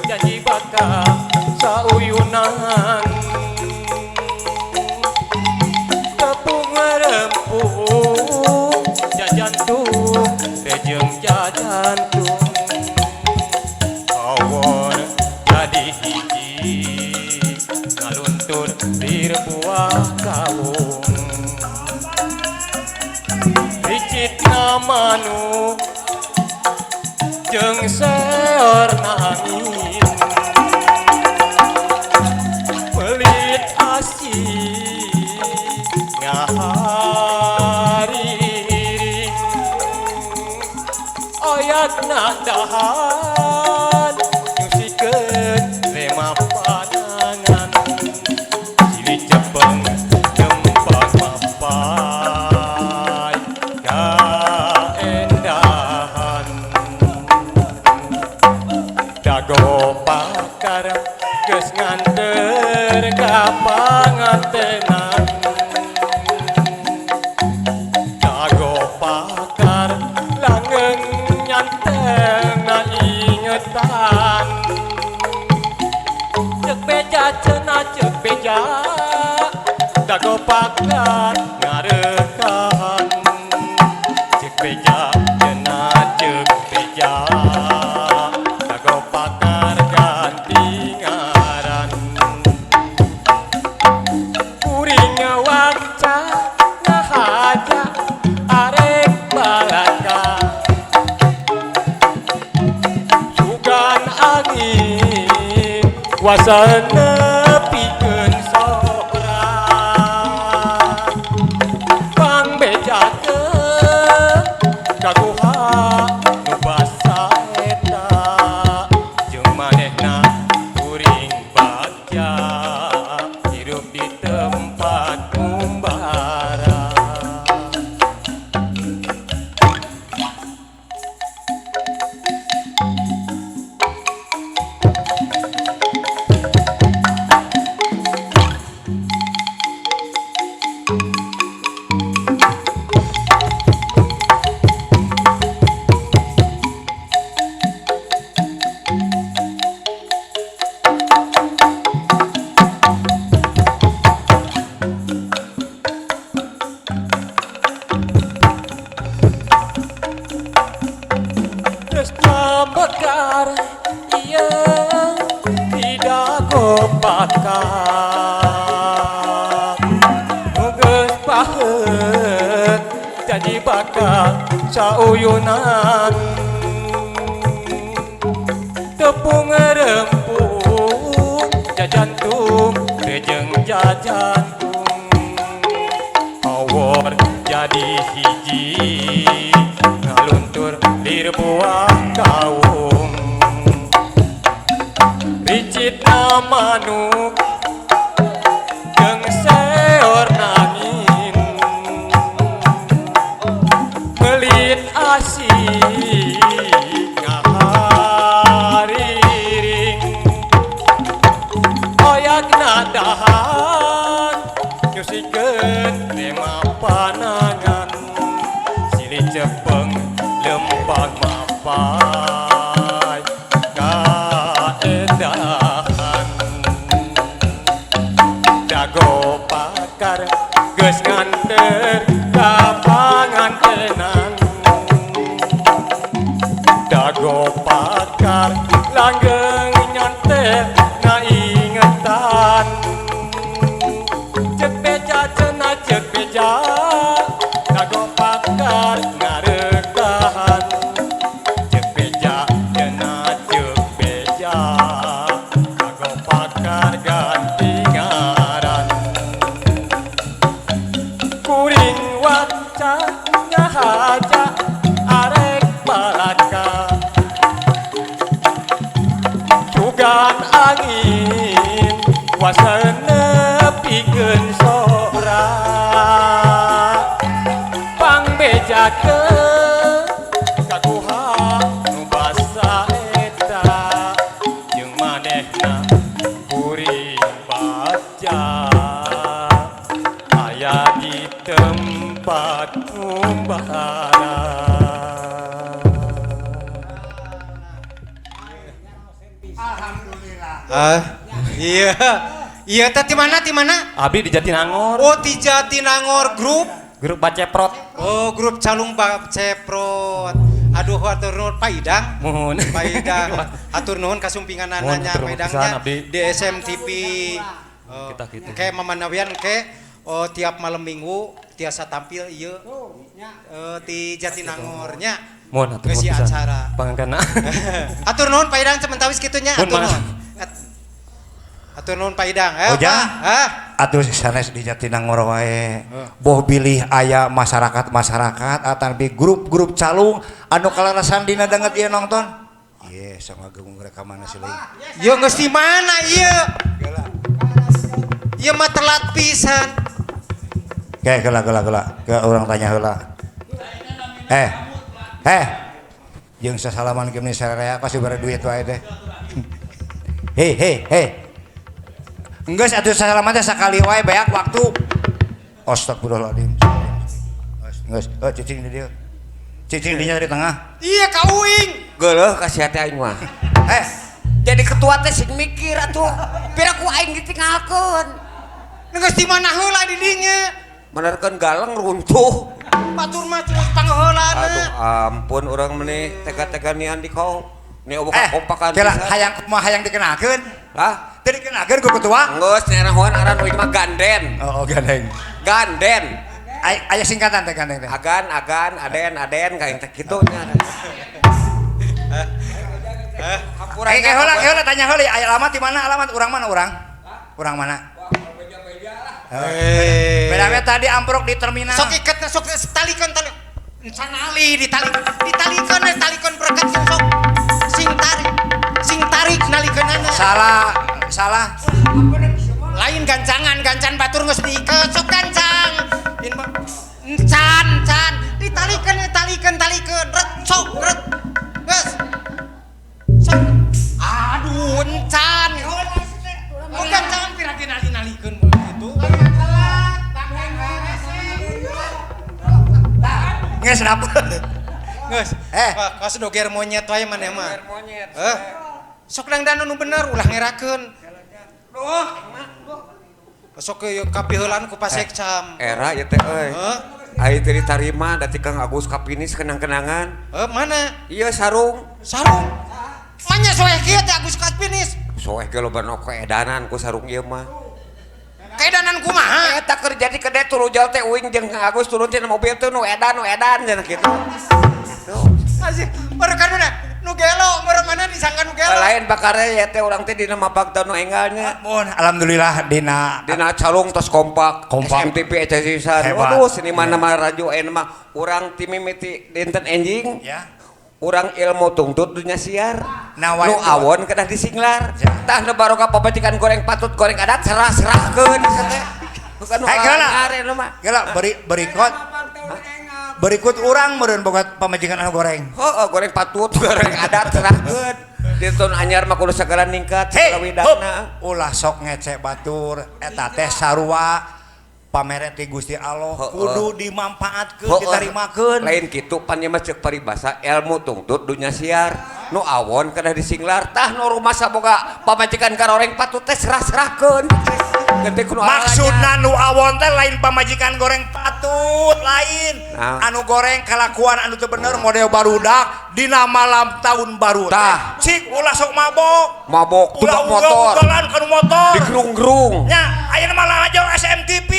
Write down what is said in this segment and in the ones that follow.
janji bakal sauyunan tepung rempung jajantung rejeng jajantung awon jadi hiji ngaluntur di rebuah kawung ricit namanu jeung seor nangin pelit asih ngahariring oyakna dahan nyusikeun rema panangan silih cepeng jempang mapai kaendahan dago pakar geus nganter ka pangantenan dago pakar langeung nyantena ingetan ceuk beja cenah ceuk beja dago pakar ngareukan ceuk beja cenah ceuk beja kuasa nepikeun sorang pang bejakeun kaguha nu basa eta jeung manehna kuring bagja hirup di tempat kumbara bakar iya tidak bakar geus paheut jadi bakal sauyunan tepung rempung jajantung rejeng jajantung awor jadi hiji ngaluntur di rebuah kawung ricit manuk jeung seor nangin pelit asih ngahariring oyakna dahan nyusikeun rema panangan silih cepeng lempang mapai kaendahan dago pakar geus nganter ka pangantenan dago pakar pakar langgeng nyantet na ingetan cek beja cenah cek beja kago pakar ngarekahan cek beja cenah cek beja kago pakar ganti ngaran kuring waca nyahaja arek balaka jugan angin wasana pikeun sora pangbejakeun kakuha nu basa eta jeung manehna kuring baca aya di tempat umbara. Iya. Iya teh di mana? Abi di Jatinangor. Oh di Jatinangor grup. Grup Baceprot. Oh grup calung Baceprot. Aduh hatur nuhun Pak Idang. Mohon. Pak Idang. Hatur nuhun kasumpingan Mohon nanya hatur Pak nuhun Idangnya pisan, Abdi. di SMTV. Kita gitu. Kayak Mamanawian tiap malam minggu tiasa tampil ieu di Jatinangornya. Mohon hatur nuhun Ngeusi pisan. acara. Pangangkana. Hatur nuhun Pak Idang sementawis kitunya. Hatur Mohon, nuhun. Hatur nuhun Pak Idang. Oja? Hah? Atuh sanes di Jatinangor wae. Boh bilih aya masyarakat atapi grup-grup calung anu kalarasan dina danget ieu nonton. Ieu sok ngageung rekaman si leuing. Yo geus di mana ieu? Ieu mah telat pisan. Ge geula. Ke urang tanya heula. Jeung sasalaman kemni sarerea pasti bare duit wae teh. Hei. Enggeus atuh sasalaman teh sakali wae beak waktu. Astagfirullahaladzim. Enggeus, cicing di dieu. Cicing dinya di tengah. Iya ka uing. Geuleuh kasih hati aing mah. Jadi ketua teh sing mikir atuh. Pira ku aing ditinggalkeun. Geus di mana heula di dinya? Benerkeun galeng runtuh. Batur mah terus pangheulana. Aduh ampun urang meneh tega-tega nian di kau. Ni oboka kompakan Kela pisan. hayang dikenakeun. Hah? Teu dikenakeun ku ketua. Geus nyarahoan aran uing mah ganden. Oh, gandeng. Ganden. Aya singkatan teh gandeng teh. Agan, aden kayak teh kitu nya. Heula tanya heula aya alamat di mana? Alamat urang mana urang? Urang mana? Beda tadi amprok di terminal. Sok iketna sok talikeun tali. Sanali talikeun berkat sok. Sing tarik nalikeunana. Salah. Lain gancan batur geus diiket sok gancang. Can ditalikeun ret sok ret. Geus. Sok. Aduh encan. Bukan jangan pirati nalikeun gitu. Geus kenapa? Geus. Kos doger monyet wae maneh mah. Monyet. Sok dangdana nu bener ulah ngerakeun. Duh. Sok ke kapiheulan ku pasekcam. Era ya teh euy. Aing teh ditarima da ti Kang Agus kapinis kenang-kenangan. Mana? Iya sarung. Manya soeh kieu teh Agus Kapinis. Soeh ge loba nu keedanan ku sarung ieu mah. Keedanan kumaha? Eta keur jadi kede tulujal teh uing jeung Kang Agus turun tina mobil teh nu edan cenah kitu. Asih, barukanna nu gelo, meureun mana disangka nu gelo. Lain bakare ya teh urang teh dina mapakta nu enggalnya. Mohon alhamdulillah dina Calung tos kompak. SMTV eta sisan. Hebat. Waduh seniman mah radio mah urang ti mimiti dinten enjing. ya. Urang ilmu tungtut dunya siar. Nah, Nu awon kedah disinglar. Tah nu barokah pabecikan goreng patut goreng adat serah-serahkeun teh. Bukan nu are nu mah. Geula berikut urang meureun boga pamajikan anu goreng. Heuh goreng patut goreng adat serahkeun. Ditun anyar mah kudu sagala ningkat sagala widana. Ulah sok ngecek batur eta teh sarua pamere ti Gusti Allah kudu dimanfaatkeun ditarimakeun. Lain kitu pan ieu mah ceuk paribasa ilmu tungtut dunya siar. Nu awon kedah disinglar tah nu rumasa boga pamajikan goreng patut teh serah-serahkeun. Maksudna nu awon teh lain pamajikan goreng patut. patut lain. Nah. Anu goreng kalakuan anu teu bener model barudak dina malam tahun baru. Tah. Cik ulah sok mabok. Mabok tumbak motor. Ugal-ugalan kanu motor. Digerung-gerung. Nya ayeuna malah ngajong SMTV.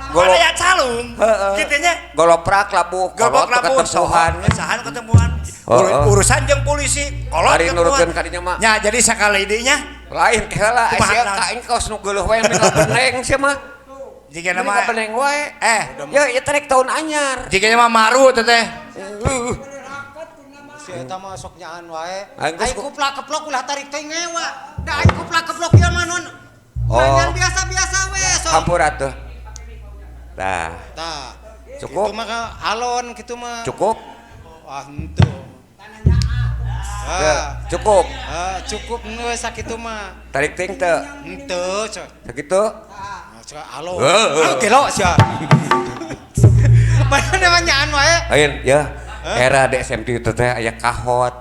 Golo- Aya calung. Heeh. Kitu nya. Goloprak labuh, Gobok kolot ketemuan. sahan ketemuan. Urusan jeung polisi. Kolot Hari ketemuan. nurutkeun ka dinya mah. Nya jadi sakali dinya Lain heula Kumaha sia naon? ka aing kaos nu geuleuh wae mingga beneng sia mah. jika Mending nama ka beneng wae. Ya ieu tarik tahun anyar. jika mah maru teh teh. Si eta mah sok nyaan wae. Aing geus Aing kuplak-keplok ulah tarik teh ngewa. Da aing kuplak-keplok ieu mah non. Mainan biasa-biasa we sok. Hampur atuh. Dah, Tah. Cukup? Kitu mah ka alon kitu mah. cukup? Wah, henteu. Ya, cukup. Cukup nu we sakitu mah. Tarik ting teu. Henteu coy. Sakitu. Cek alon. Gelo sia. Mana mah nyaan wae. Lain ya. Era di SMT itu teh aya kahot.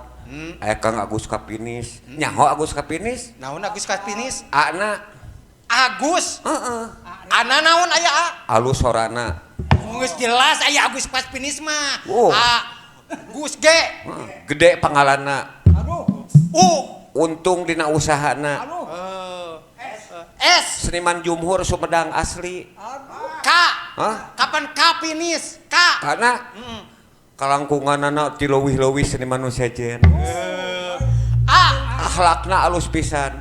Aya Kang Agus Kapinis. Nyaho Agus Kapinis? Naon Agus Kapinis? Ana. Agus. Heeh. Ana naon aya A? Alus sorana. Geus jelas aya Agus Kapinis mah. Oh. Gus G. Gede pangalanna. Untung dina usahana. S. Seniman Jumhur Sumedang asli. K. Hah? Kapan Kapinis? K. Karena kalangkunganana ti leuwih-leuwih seniman nu sejen. A. Akhlakna alus pisan.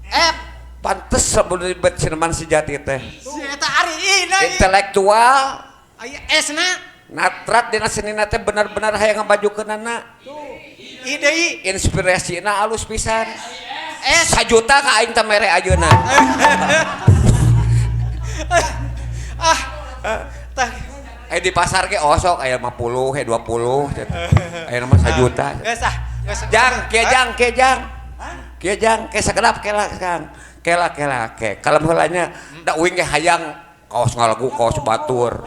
F. Pantes sabun ribet seniman sejati teh. Si eta ari ina. Intelektual. Aya S na. Natrat dina senina teh benar-benar hayang ngabajukeunana. I deui. Inspirasina alus pisan. S. 1 juta ka aing teh mere ayeuna. Tah. Di pasar ge osok aya 50, 20. Aya mah 1 juta. Geus ah. Geus. Jang, kieu jang, kieu jang. Kieu jang, ke sakedap kela Kang. Kela ke. Kalem heulanya da uing ge hayang kaos ngalagu kaos batur.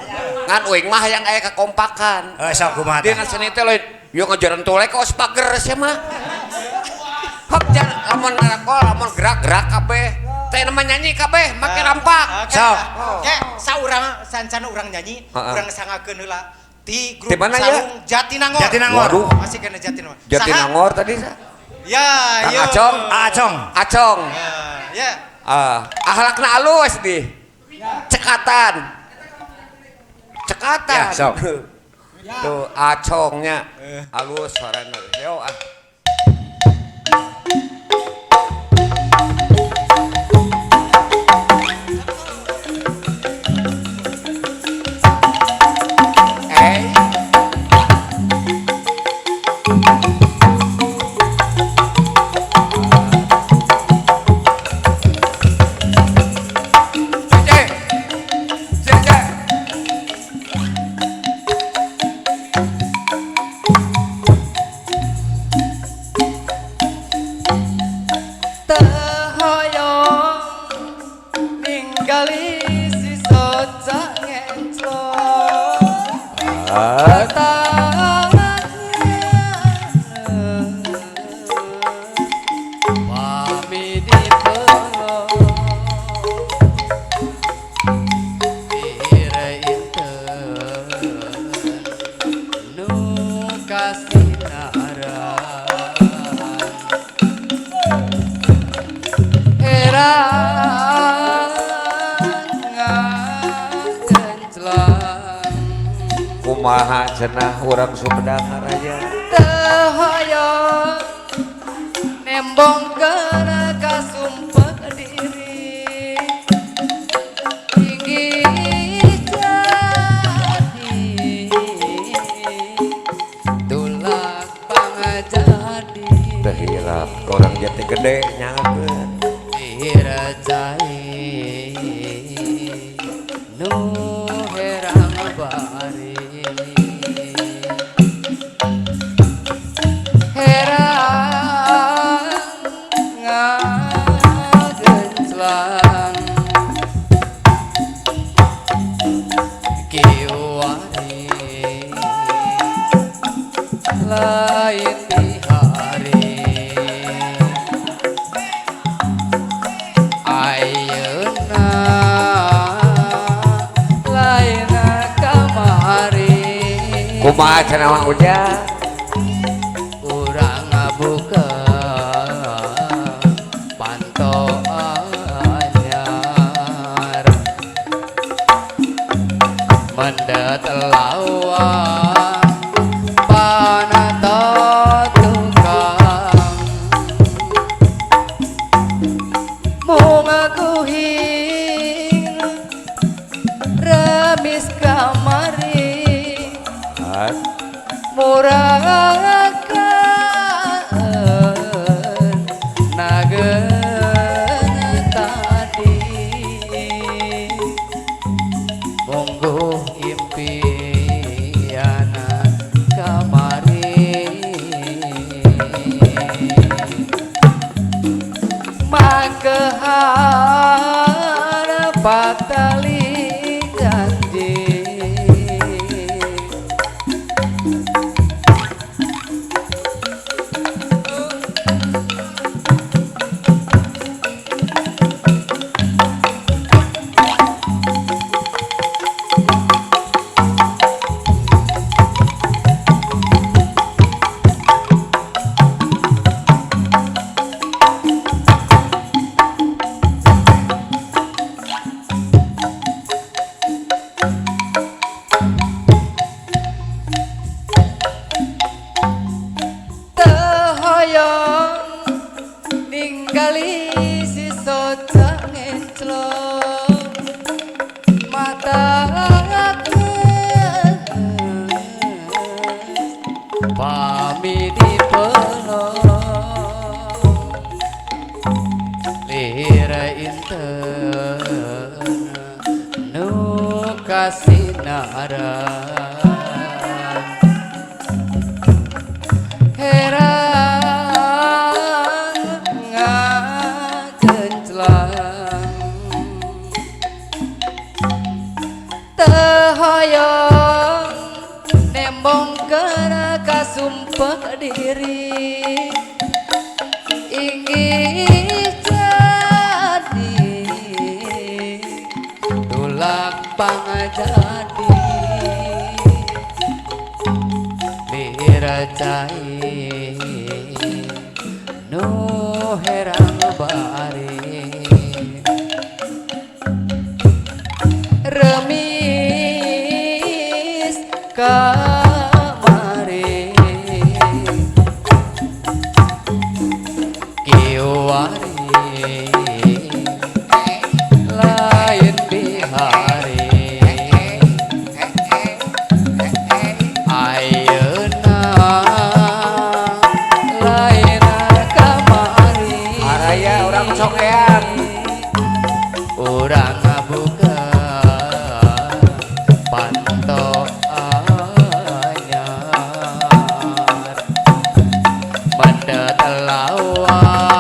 Ngan uing mah hayang aya kakompakan. Sok kumaha Dia ngan seni teh lain. Yo ngajaran tolek kaos pager sia mah. Hap jan lamun ngarakol, lamun gerak-gerak kabeh. Teh nama nyanyi kabeh make rampak. Sok. Oke, saurang sancana urang nyanyi, Heeh. urang sangakeun heula ti grup Di mana ya? Salung Jatinangor. Jatinangor. Waduh. Masih kena Jatinangor. Jatinangor tadi sa. Ya, Kang yo. Acong. Acong. Acong. Ya. Ahlakna alus di. Cekatan. Ya, sok. Tuh acongnya alus suarana. Yo ah. Kumaha cenah urang Sumedang raya. Teu hoyong nembongkeun ka sumpah diri tinggi jadi tulak pangajadi Teu hilap urang jati gede nyakeun. dirajai nu herang bari herang ngagenclang kiwari lain di hari ay kumaha cenah Mang Ujang urang ngabuka panto anyar mendet lawan panata tukang mungaguhing remis kamari muragakan nageun tadi monggo impiana kamari makehan patali janji tehoyong ningali si soca ngenclong mata pami dipelong lira inten nu kasinaran heran ngagenclang tehoyong nembongkeun kasumpah diri inggih jadi tulak pangajadi diracai nu herang bari remis kamari kiwari lain bihari ayeuna lain kamari araya urang sokean urang ngabuka panto anyar mendet lawan